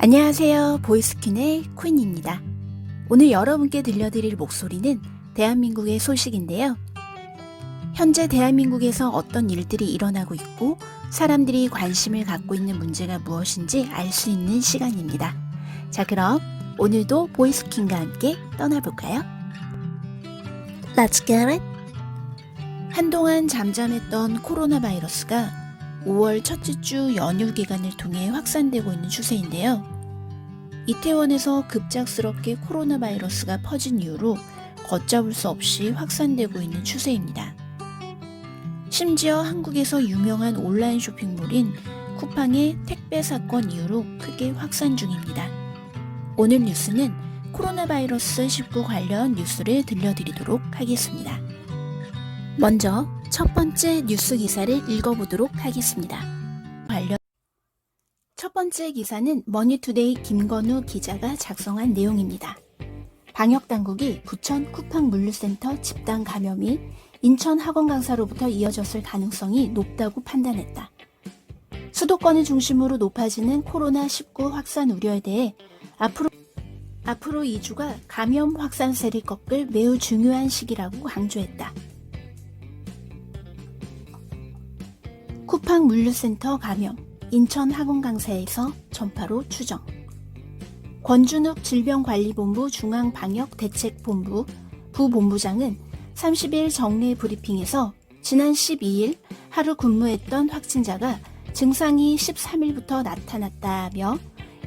안녕하세요. 보이스킨의 퀸입니다. 오늘 여러분께 들려드릴 목소리는 대한민국의 소식인데요. 현재 대한민국에서 어떤 일들이 일어나고 있고 사람들이 관심을 갖고 있는 문제가 무엇인지 알 수 있는 시간입니다. 자, 그럼 오늘도 보이스킨과 함께 떠나볼까요? Let's get it! 한동안 잠잠했던 코로나 바이러스가 5월 첫째 주 연휴 기간을 통해 확산되고 있는 추세인데요. 이태원에서 급작스럽게 코로나 바이러스가 퍼진 이후로 걷잡을 수 없이 확산되고 있는 추세입니다. 심지어 한국에서 유명한 온라인 쇼핑몰인 쿠팡의 택배 사건 이후로 크게 확산 중입니다. 오늘 뉴스는 코로나 바이러스 19 관련 뉴스를 들려드리도록 하겠습니다. 먼저 첫 번째 뉴스 기사를 읽어보도록 하겠습니다. 첫 번째 기사는 머니투데이 김건우 기자가 작성한 내용입니다. 방역당국이 부천 쿠팡 물류센터 집단 감염이 인천 학원 강사로부터 이어졌을 가능성이 높다고 판단했다. 수도권을 중심으로 높아지는 코로나19 확산 우려에 대해 앞으로 2주가 감염 확산세를 꺾을 매우 중요한 시기라고 강조했다. 쿠팡 물류센터 감염, 인천 학원 강사에서 전파로 추정. 권준욱 질병관리본부 중앙방역대책본부 부본부장은 30일 정례 브리핑에서 지난 12일 하루 근무했던 확진자가 증상이 13일부터 나타났다며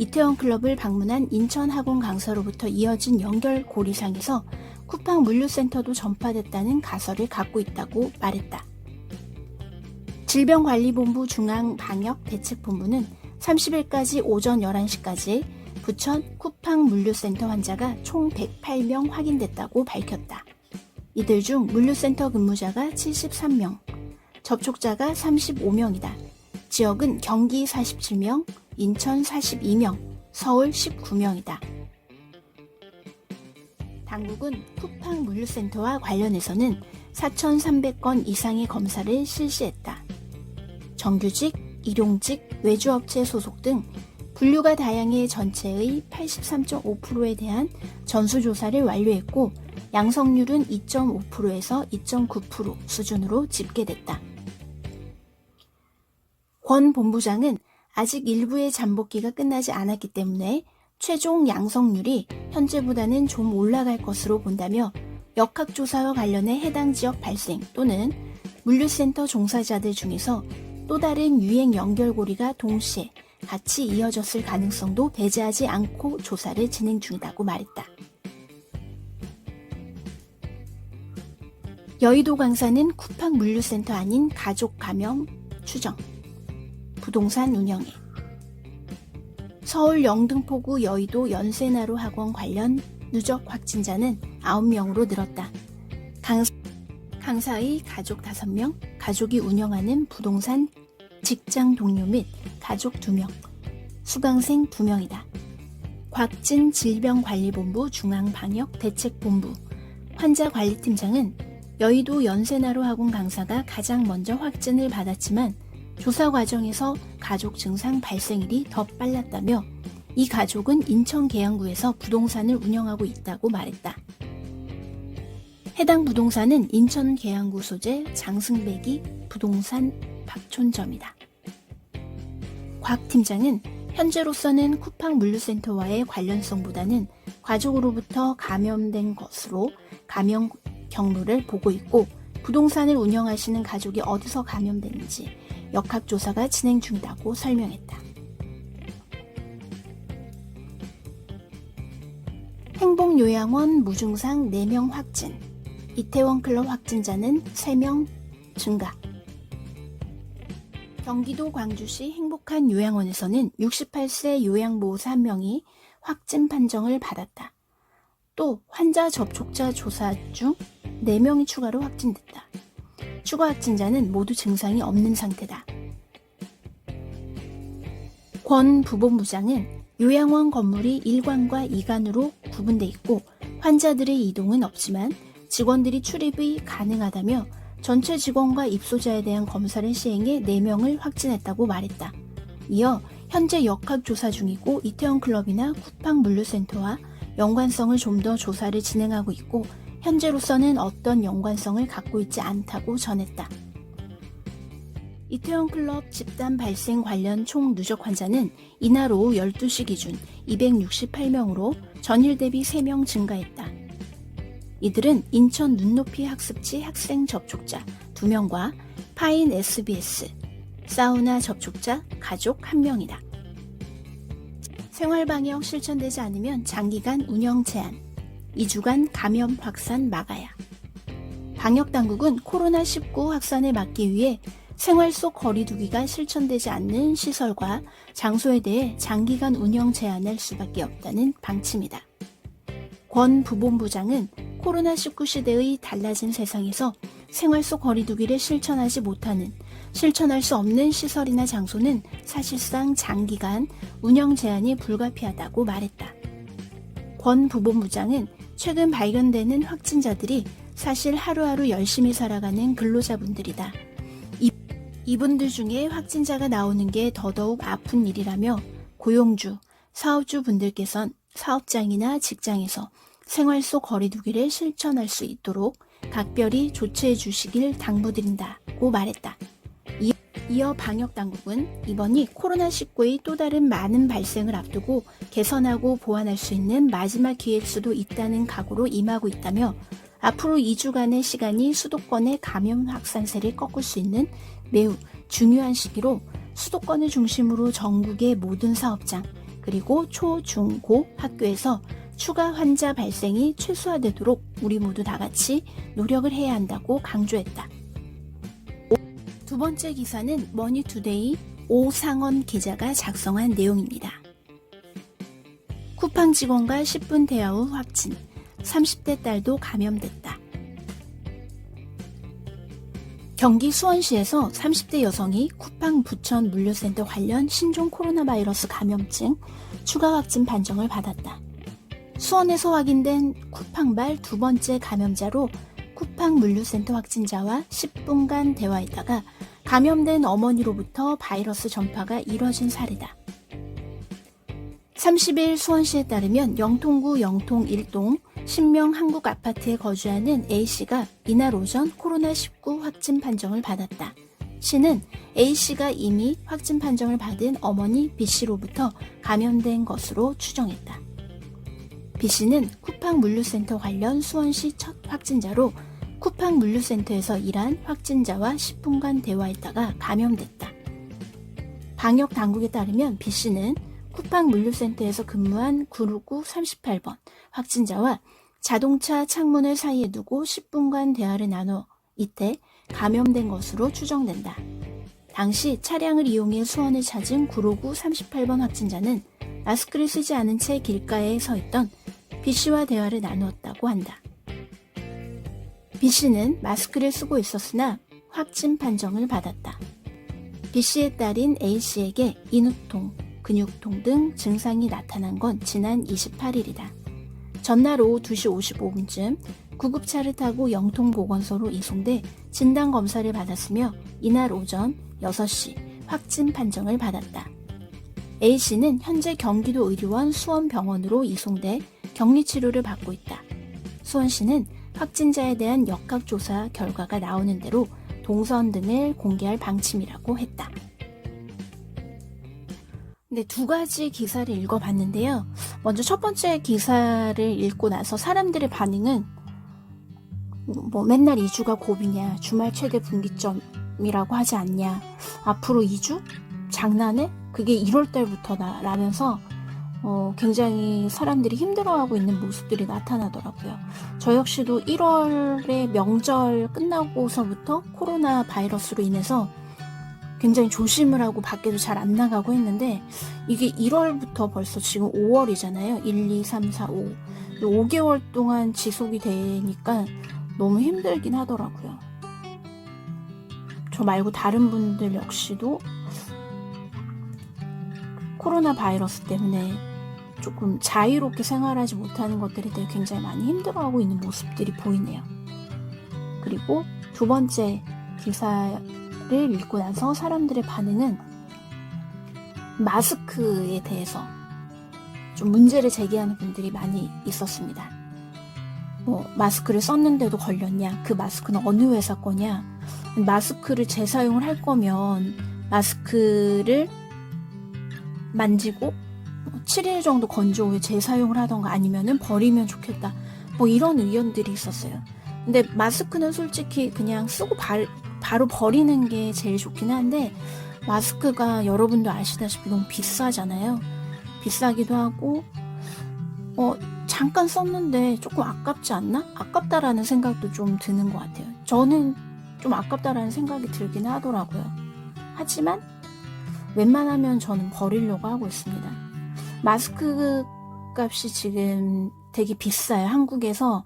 이태원 클럽을 방문한 인천 학원 강사로부터 이어진 연결고리상에서 쿠팡 물류센터도 전파됐다는 가설을 갖고 있다고 말했다. 질병관리본부 중앙방역대책본부는 30일까지 오전 11시까지 부천 쿠팡 물류센터 환자가 총 108명 확인됐다고 밝혔다. 이들 중 물류센터 근무자가 73명, 접촉자가 35명이다. 지역은 경기 47명, 인천 42명, 서울 19명이다. 당국은 쿠팡 물류센터와 관련해서는 4,300건 이상의 검사를 실시했다. 정규직, 일용직, 외주업체 소속 등 분류가 다양해 전체의 83.5%에 대한 전수조사를 완료했고 양성률은 2.5%에서 2.9% 수준으로 집계됐다. 권 본부장은 아직 일부의 잠복기가 끝나지 않았기 때문에 최종 양성률이 현재보다는 좀 올라갈 것으로 본다며 역학조사와 관련해 해당 지역 발생 또는 물류센터 종사자들 중에서 또 다른 유행 연결고리가 동시에 같이 이어졌을 가능성도 배제하지 않고 조사를 진행 중이라고 말했다. 여의도 강사는 쿠팡 물류센터 아닌 가족 감염 추정. 부동산 운영에. 서울 영등포구 여의도 연세나루 학원 관련 누적 확진자는 9명으로 늘었다. 강사의 가족 5명, 가족이 운영하는 부동산 직장 동료 및 가족 2명, 수강생 2명이다. 곽진 질병관리본부 중앙방역대책본부 환자관리팀장은 여의도 연세나루 학원 강사가 가장 먼저 확진을 받았지만 조사 과정에서 가족 증상 발생일이 더 빨랐다며 이 가족은 인천 계양구에서 부동산을 운영하고 있다고 말했다. 해당 부동산은 인천 계양구 소재 장승배기 부동산 박촌점이다. 곽 팀장은 현재로서는 쿠팡 물류센터와의 관련성보다는 가족으로부터 감염된 것으로 감염 경로를 보고 있고 부동산을 운영하시는 가족이 어디서 감염됐는지 역학조사가 진행 중이라고 설명했다. 행복요양원 무증상 4명 확진, 이태원 클럽 확진자는 3명 증가. 경기도 광주시 행복한 요양원에서는 68세 요양보호사 1명이 확진 판정을 받았다. 또 환자 접촉자 조사 중 4명이 추가로 확진됐다. 추가 확진자는 모두 증상이 없는 상태다. 권 부본부장은 요양원 건물이 1관과 2관으로 구분돼 있고 환자들의 이동은 없지만 직원들이 출입이 가능하다며 전체 직원과 입소자에 대한 검사를 시행해 4명을 확진했다고 말했다. 이어 현재 역학 조사 중이고 이태원클럽이나 쿠팡 물류센터와 연관성을 좀 더 조사를 진행하고 있고 현재로서는 어떤 연관성을 갖고 있지 않다고 전했다. 이태원클럽 집단 발생 관련 총 누적 환자는 이날 오후 12시 기준 268명으로 전일 대비 3명 증가했다. 이들은 인천 눈높이 학습지 학생 접촉자 2명과 파인 SBS, 사우나 접촉자 가족 1명이다. 생활방역 실천되지 않으면 장기간 운영 제한, 2주간 감염 확산 막아야. 방역당국은 코로나19 확산을 막기 위해 생활 속 거리 두기가 실천되지 않는 시설과 장소에 대해 장기간 운영 제한할 수밖에 없다는 방침이다. 권 부본부장은 코로나19 시대의 달라진 세상에서 생활 속 거리 두기를 실천하지 못하는, 실천할 수 없는 시설이나 장소는 사실상 장기간 운영 제한이 불가피하다고 말했다. 권 부본부장은 최근 발견되는 확진자들이 사실 하루하루 열심히 살아가는 근로자분들이다. 이분들 중에 확진자가 나오는 게 더더욱 아픈 일이라며 고용주, 사업주 분들께선 사업장이나 직장에서 생활 속 거리 두기를 실천할 수 있도록 각별히 조치해 주시길 당부드린다고 말했다. 이어 방역당국은 이번이 코로나19의 또 다른 많은 발생을 앞두고 개선하고 보완할 수 있는 마지막 기회일 수도 있다는 각오로 임하고 있다며 앞으로 2주간의 시간이 수도권의 감염 확산세를 꺾을 수 있는 매우 중요한 시기로 수도권을 중심으로 전국의 모든 사업장 그리고 초, 중, 고 학교에서 추가 환자 발생이 최소화되도록 우리 모두 다 같이 노력을 해야 한다고 강조했다. 두 번째 기사는 머니투데이 오상원 기자가 작성한 내용입니다. 쿠팡 직원과 10분 대화 후 확진, 30대 딸도 감염됐다. 경기 수원시에서 30대 여성이 쿠팡 부천 물류센터 관련 신종 코로나 바이러스 감염증 추가 확진 판정을 받았다. 수원에서 확인된 쿠팡발 두 번째 감염자로 쿠팡 물류센터 확진자와 10분간 대화했다가 감염된 어머니로부터 바이러스 전파가 이뤄진 사례다. 30일 수원시에 따르면 영통구 영통 1동 신명 한국 아파트에 거주하는 A씨가 이날 오전 코로나19 확진 판정을 받았다. 시는 A씨가 이미 확진 판정을 받은 어머니 B씨로부터 감염된 것으로 추정했다. B씨는 쿠팡 물류센터 관련 수원시 첫 확진자로 쿠팡 물류센터에서 일한 확진자와 10분간 대화했다가 감염됐다. 방역 당국에 따르면 B씨는 쿠팡 물류센터에서 근무한 969 38번 확진자와 자동차 창문을 사이에 두고 10분간 대화를 나눠 이때 감염된 것으로 추정된다. 당시 차량을 이용해 수원을 찾은 959 38번 확진자는 마스크를 쓰지 않은 채 길가에 서 있던 B씨와 대화를 나누었다고 한다. B씨는 마스크를 쓰고 있었으나 확진 판정을 받았다. B씨의 딸인 A씨에게 인후통, 근육통 등 증상이 나타난 건 지난 28일이다. 전날 오후 2시 55분쯤 구급차를 타고 영통보건소로 이송돼 진단검사를 받았으며 이날 오전 6시 확진 판정을 받았다. A씨는 현재 경기도 의료원 수원병원으로 이송돼 격리치료를 받고 있다. 수원시는 확진자에 대한 역학조사 결과가 나오는 대로 동선 등을 공개할 방침이라고 했다. 근데 두 가지 기사를 읽어봤는데요. 먼저 첫 번째 기사를 읽고 나서 사람들의 반응은 맨날 2주가 고비냐, 주말 최대 분기점이라고 하지 않냐, 앞으로 2주? 장난해? 그게 1월 달부터다 라면서 굉장히 사람들이 힘들어하고 있는 모습들이 나타나더라고요. 저 역시도 1월에 명절 끝나고서부터 코로나 바이러스로 인해서 굉장히 조심을 하고 밖에도 잘 안 나가고 했는데 이게 1월부터 벌써 지금 5월이잖아요. 1, 2, 3, 4, 5. 5개월 동안 지속이 되니까 너무 힘들긴 하더라고요. 저 말고 다른 분들 역시도 코로나 바이러스 때문에 조금 자유롭게 생활하지 못하는 것들에 대해 굉장히 많이 힘들어하고 있는 모습들이 보이네요. 그리고 두 번째 기사를 읽고 나서 사람들의 반응은 마스크에 대해서 좀 문제를 제기하는 분들이 많이 있었습니다. 마스크를 썼는데도 걸렸냐? 그 마스크는 어느 회사 거냐? 마스크를 재사용을 할 거면 마스크를 만지고 7일 정도 건조 후에 재사용을 하던가 아니면은 버리면 좋겠다. 이런 의견들이 있었어요. 근데 마스크는 솔직히 그냥 쓰고 바로 버리는 게 제일 좋긴 한데, 마스크가 여러분도 아시다시피 너무 비싸잖아요. 비싸기도 하고 잠깐 썼는데 조금 아깝지 않나? 아깝다라는 생각도 좀 드는 것 같아요. 저는 좀 아깝다라는 생각이 들긴 하더라고요. 하지만 웬만하면 저는 버리려고 하고 있습니다. 마스크 값이 지금 되게 비싸요. 한국에서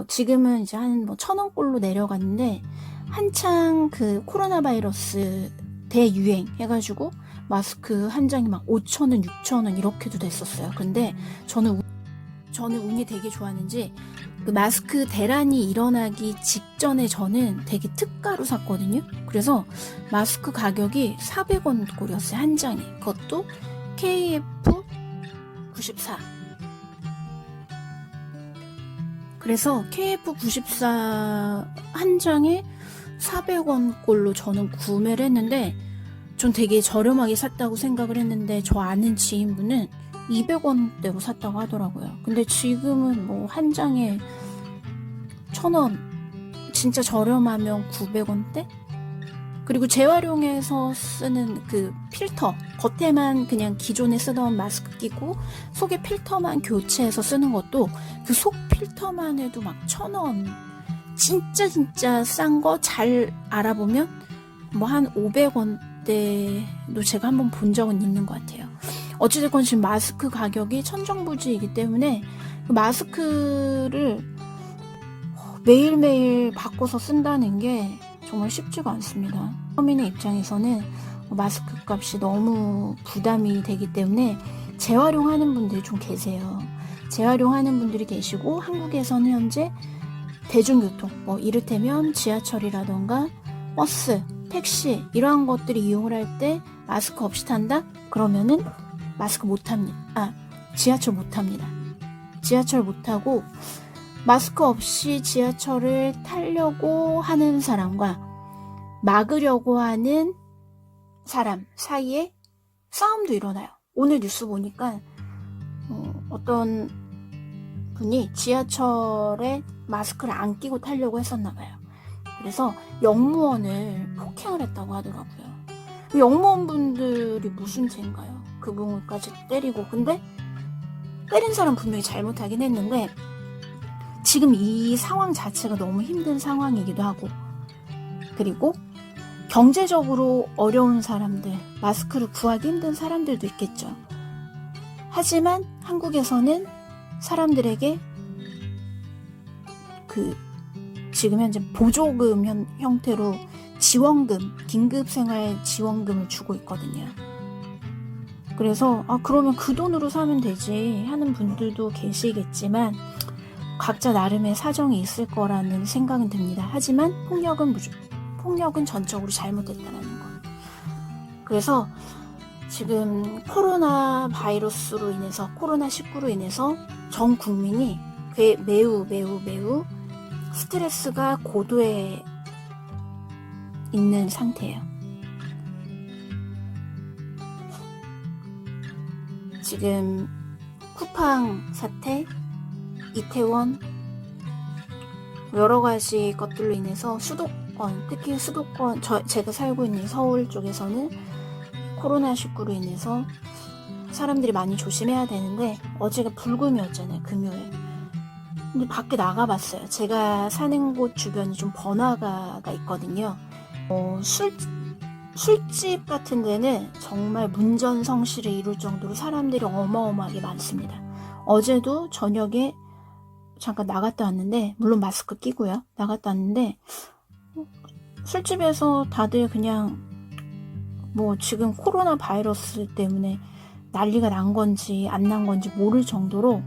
지금은 이제 한 1,000원꼴로 내려갔는데, 한창 그 코로나 바이러스 대유행 해가지고 마스크 한 장이 막 5,000원, 6,000원 이렇게도 됐었어요. 근데 저는 운이 되게 좋았는지 그 마스크 대란이 일어나기 직전에 저는 되게 특가로 샀거든요. 그래서 마스크 가격이 400원 꼴이었어요. 한 장에. 그것도 KF94. 그래서 KF94 한 장에 400원 꼴로 저는 구매를 했는데, 전 되게 저렴하게 샀다고 생각을 했는데 저 아는 지인분은 200원대로 샀다고 하더라고요. 근데 지금은 한 장에 1,000원, 진짜 저렴하면 900원대? 그리고 재활용해서 쓰는 그 필터, 겉에만 그냥 기존에 쓰던 마스크 끼고 속에 필터만 교체해서 쓰는 것도 그 속 필터만 해도 막 1,000원, 진짜 싼 거 잘 알아보면 한 500원대도 제가 한번 본 적은 있는 것 같아요. 어찌됐건 지금 마스크 가격이 천정부지이기 때문에 마스크를 매일매일 바꿔서 쓴다는 게 정말 쉽지가 않습니다. 서민의 입장에서는 마스크 값이 너무 부담이 되기 때문에 재활용하는 분들이 좀 계세요. 재활용하는 분들이 계시고, 한국에서는 현재 대중교통, 이를테면 지하철이라던가 버스, 택시 이러한 것들이 이용을 할 때 마스크 없이 탄다? 그러면은 마스크 못 탑니다. 지하철 못 탑니다. 지하철 못 타고, 마스크 없이 지하철을 타려고 하는 사람과 막으려고 하는 사람 사이에 싸움도 일어나요. 오늘 뉴스 보니까 어떤 분이 지하철에 마스크를 안 끼고 타려고 했었나봐요. 그래서 역무원을 폭행을 했다고 하더라고요. 역무원분들이 무슨 죄인가요? 그분까지 때리고. 근데 때린 사람 분명히 잘못하긴 했는데, 지금 이 상황 자체가 너무 힘든 상황이기도 하고, 그리고 경제적으로 어려운 사람들, 마스크를 구하기 힘든 사람들도 있겠죠. 하지만 한국에서는 사람들에게 지금 현재 보조금 형태로 지원금, 긴급생활지원금을 주고 있거든요. 그래서 그러면 그 돈으로 사면 되지 하는 분들도 계시겠지만, 각자 나름의 사정이 있을 거라는 생각은 듭니다. 하지만 폭력은 전적으로 잘못됐다는 거. 그래서 지금 코로나 바이러스로 인해서, 코로나19로 인해서 전 국민이 매우 스트레스가 고도에 있는 상태예요. 지금 쿠팡 사태, 이태원, 여러 가지 것들로 인해서 수도권, 특히 수도권, 제가 살고 있는 서울 쪽에서는 코로나19로 인해서 사람들이 많이 조심해야 되는데, 어제가 불금이었잖아요, 금요일. 근데 밖에 나가봤어요. 제가 사는 곳 주변이 좀 번화가가 있거든요. 술집 같은 데는 정말 문전성시를 이룰 정도로 사람들이 어마어마하게 많습니다. 어제도 저녁에 잠깐 나갔다 왔는데, 물론 마스크 끼고요. 나갔다 왔는데 술집에서 다들 그냥 지금 코로나 바이러스 때문에 난리가 난 건지 안 난 건지 모를 정도로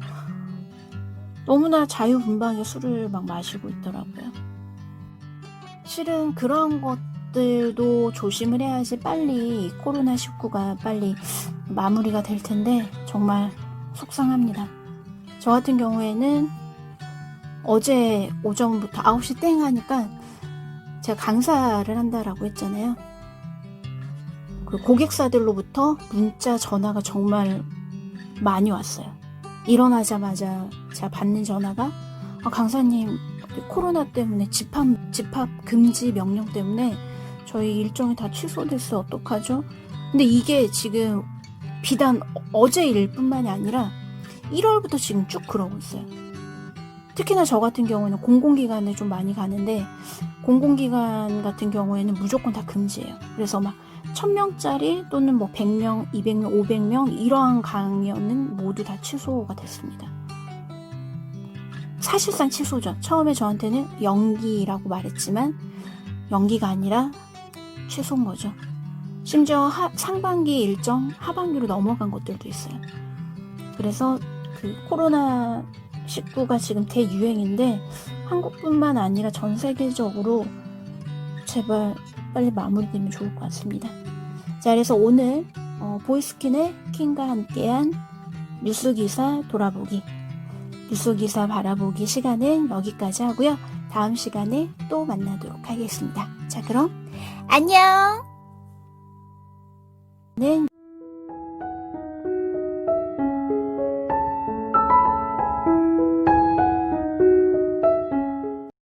너무나 자유분방하게 술을 막 마시고 있더라고요. 실은 그런 가족들도 조심을 해야지 빨리 코로나19가 빨리 마무리가 될 텐데 정말 속상합니다. 저 같은 경우에는 어제 오전부터 9시 땡 하니까 제가 강사를 한다라고 했잖아요. 그 고객사들로부터 문자 전화가 정말 많이 왔어요. 일어나자마자 제가 받는 전화가 강사님 코로나 때문에 집합 금지 명령 때문에 저희 일정이 다 취소됐어요. 어떡하죠? 근데 이게 지금 비단 어제 일뿐만이 아니라 1월부터 지금 쭉 그러고 있어요. 특히나 저 같은 경우에는 공공기관에 좀 많이 가는데 공공기관 같은 경우에는 무조건 다 금지예요. 그래서 막 1000명짜리 또는 뭐 100명, 200명, 500명 이러한 강연은 모두 다 취소가 됐습니다. 사실상 취소죠. 처음에 저한테는 연기라고 말했지만 연기가 아니라 취소인 거죠. 심지어 상반기 일정 하반기로 넘어간 것들도 있어요. 그래서 그 코로나19가 지금 대유행인데 한국뿐만 아니라 전 세계적으로 제발 빨리 마무리되면 좋을 것 같습니다. 자, 그래서 오늘 보이스킨의 킹과 함께한 뉴스기사 돌아보기, 뉴스기사 바라보기 시간은 여기까지 하고요. 다음 시간에 또 만나도록 하겠습니다. 자, 그럼 안녕! 는